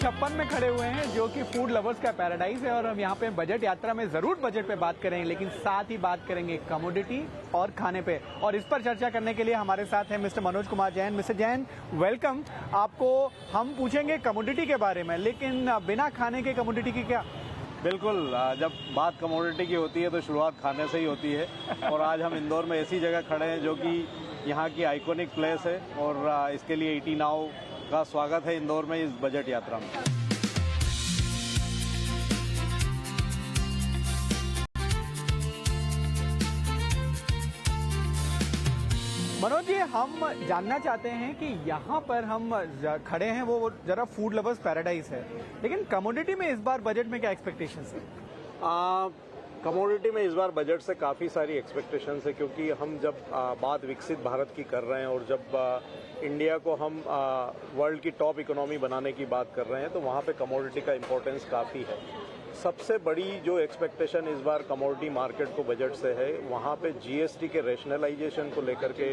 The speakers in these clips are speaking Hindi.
56 में खड़े हुए हैं, जो कि फूड लवर्स का पैराडाइज है। और हम यहाँ पे बजट यात्रा में जरूर बजट पे बात करेंगे, लेकिन साथ ही बात करेंगे कमोडिटी और खाने पे। और इस पर चर्चा करने के लिए हमारे साथ हैं mister Manoj Kumar Jain. Mister Jain, welcome. आपको हम पूछेंगे कमोडिटी के बारे में, लेकिन बिना खाने के कमोडिटी की क्या? बिल्कुल, जब बात कमोडिटी की होती है तो शुरुआत खाने से ही होती है। और आज हम इंदौर में ऐसी जगह खड़े हैं जो कि यहाँ की आइकॉनिक प्लेस है, और इसके लिए ईटी नाउ का स्वागत है इंदौर में इस बजट यात्रा में। मनोज जी, हम जानना चाहते हैं कि यहाँ पर हम खड़े हैं, वो जरा फूड लवर्स पैराडाइज है, लेकिन कमोडिटी में इस बार बजट में क्या एक्सपेक्टेशंस है? कमोडिटी में इस बार बजट से काफ़ी सारी एक्सपेक्टेशंस है, क्योंकि हम जब बात विकसित भारत की कर रहे हैं और जब इंडिया को हम वर्ल्ड की टॉप इकोनॉमी बनाने की बात कर रहे हैं, तो वहाँ पे कमोडिटी का इम्पोर्टेंस काफ़ी है। सबसे बड़ी जो एक्सपेक्टेशन इस बार कमोडिटी मार्केट को बजट से है, वहाँ पे जीएसटी के रैशनलाइजेशन को लेकर के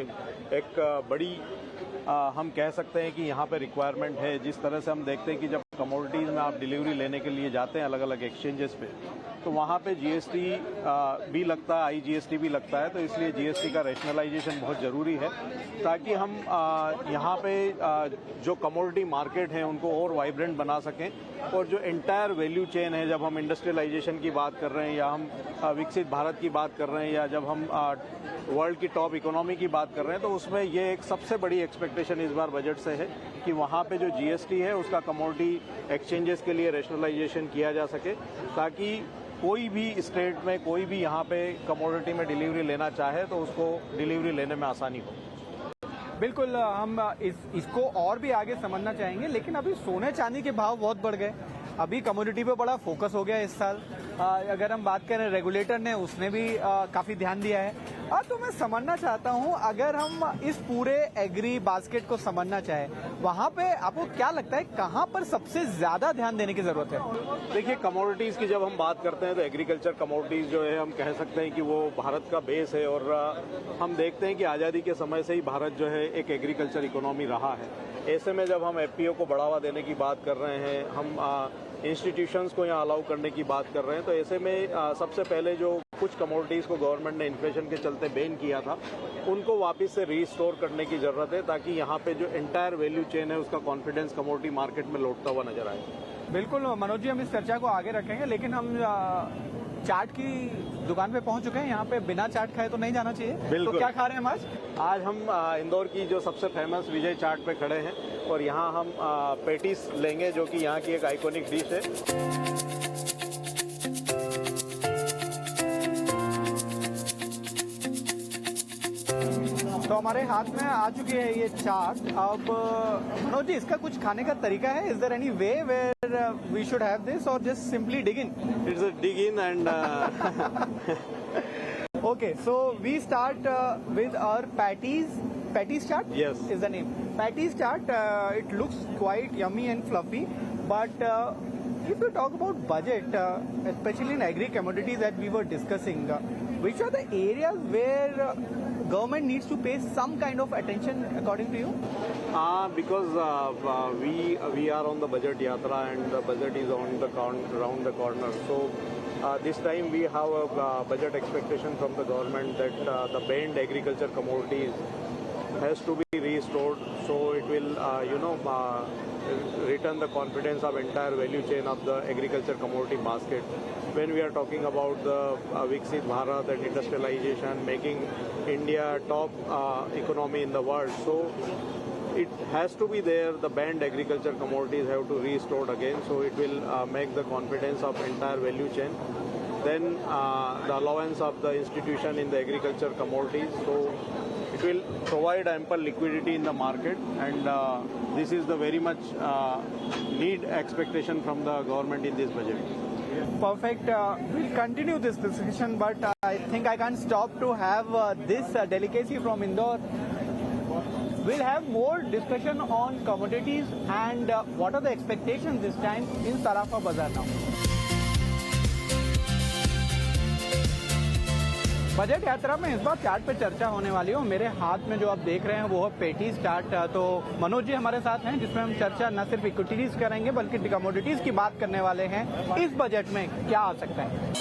एक बड़ी हम कह सकते हैं कि यहाँ पे रिक्वायरमेंट है। जिस तरह से हम देखते हैं कि जब कमोडिटीज़ में आप डिलीवरी लेने के लिए जाते हैं अलग अलग एक्सचेंजेस पे, तो वहाँ पे जीएसटी भी लगता है, आईजीएसटी भी लगता है। तो इसलिए जीएसटी का रैशनलाइजेशन बहुत ज़रूरी है, ताकि हम यहाँ पे जो कमोडिटी मार्केट है उनको और वाइब्रेंट बना सकें। और जो एंटायर वैल्यू चेन है, जब हम इंडस्ट्रियलाइजेशन की बात कर रहे हैं, या हम विकसित भारत की बात कर रहे हैं, या जब हम वर्ल्ड की टॉप इकोनॉमी की बात कर रहे हैं, तो उसमें ये एक सबसे बड़ी एक्सपेक्टेशन इस बार बजट से है कि वहाँ पे जो जीएसटी है उसका कमोडिटी एक्सचेंजेस के लिए रैशनलाइजेशन किया जा सके, ताकि कोई भी स्टेट में कोई भी यहाँ पे कमोडिटी में डिलीवरी लेना चाहे तो उसको डिलीवरी लेने में आसानी हो। बिल्कुल, हम इसको और भी आगे समझना चाहेंगे, लेकिन अभी सोने चांदी के भाव बहुत बढ़ गए। अभी कमोडिटी पे बड़ा फोकस हो गया इस साल। अगर हम बात करें, रेगुलेटर ने उसने भी काफी ध्यान दिया है। तो मैं समझना चाहता हूं, अगर हम इस पूरे एग्री बास्केट को समझना चाहें, वहां पे आपको क्या लगता है कहां पर सबसे ज्यादा ध्यान देने की जरूरत है? देखिए, कमोडिटीज की जब हम बात करते हैं तो एग्रीकल्चर कमोडिटीज जो है, हम कह सकते हैं कि वो भारत का बेस है। और हम देखते हैं कि आज़ादी के समय से ही भारत जो है एक एग्रीकल्चर इकोनॉमी रहा है। ऐसे में जब हम एफपीओ को बढ़ावा देने की बात कर रहे हैं, हम इंस्टीट्यूशंस को यहाँ अलाउ करने की बात कर रहे हैं, तो ऐसे में सबसे पहले जो कुछ कमोडिटीज़ को गवर्नमेंट ने इन्फ्लेशन के चलते बैन किया था, उनको वापस से रीस्टोर करने की ज़रूरत है, ताकि यहाँ पे जो एंटायर वैल्यू चेन है उसका कॉन्फिडेंस कमोडिटी मार्केट में लौटता हुआ नजर आए। बिल्कुल मनोज जी, हम इस चर्चा को आगे रखेंगे, लेकिन हम चाट की दुकान पे पहुंच चुके हैं। यहाँ पे बिना चाट खाए तो नहीं जाना चाहिए। बिल्कुल। तो क्या खा रहे हैं हम आज? आज हम इंदौर की जो सबसे फेमस विजय चाट पे खड़े हैं, और यहाँ हम पेटीज लेंगे, जो कि यहाँ की एक आइकॉनिक डिश है। तो हमारे हाथ में आ चुकी है ये चाट। अब मनोज जी, इसका कुछ खाने का तरीका है? Is there any way where we should have this, और just simply dig in? It's a dig in and Okay, so we start with our patties chaat. Yes, is the name. Patties chaat. It looks quite yummy and fluffy, but if you talk about budget, especially in agri commodities that we were discussing, which are the areas where government needs to pay some kind of attention, according to you? Because we are on the budget yatra, and the budget is around the corner. So this time we have a budget expectation from the government that the banned agriculture commodities has to be restored, so it will return the confidence of entire value chain of the agriculture commodity basket. When we are talking about the Viksit Bharat and industrialization, making India top economy in the world, so it has to be there. The banned agriculture commodities have to restored again, so it will make the confidence of entire value chain. Then the allowance of the institution in the agriculture commodities, so it will provide ample liquidity in the market, and this is the very much need expectation from the government in this budget. Perfect. We'll continue this discussion, but I think I can't stop to have this delicacy from Indore. We'll have more discussion on commodities and what are the expectations this time in Sarafa Bazaar now. Budget यात्रा में इस बार चार्ट पे चर्चा होने वाली है। मेरे हाथ में जो आप देख रहे हैं वो है पेटीज चार्ट। तो मनोज जी हमारे साथ हैं, जिसमें हम चर्चा न सिर्फ इक्विटीज करेंगे बल्कि कमोडिटीज की बात करने वाले हैं। इस बजट में क्या आ सकता है?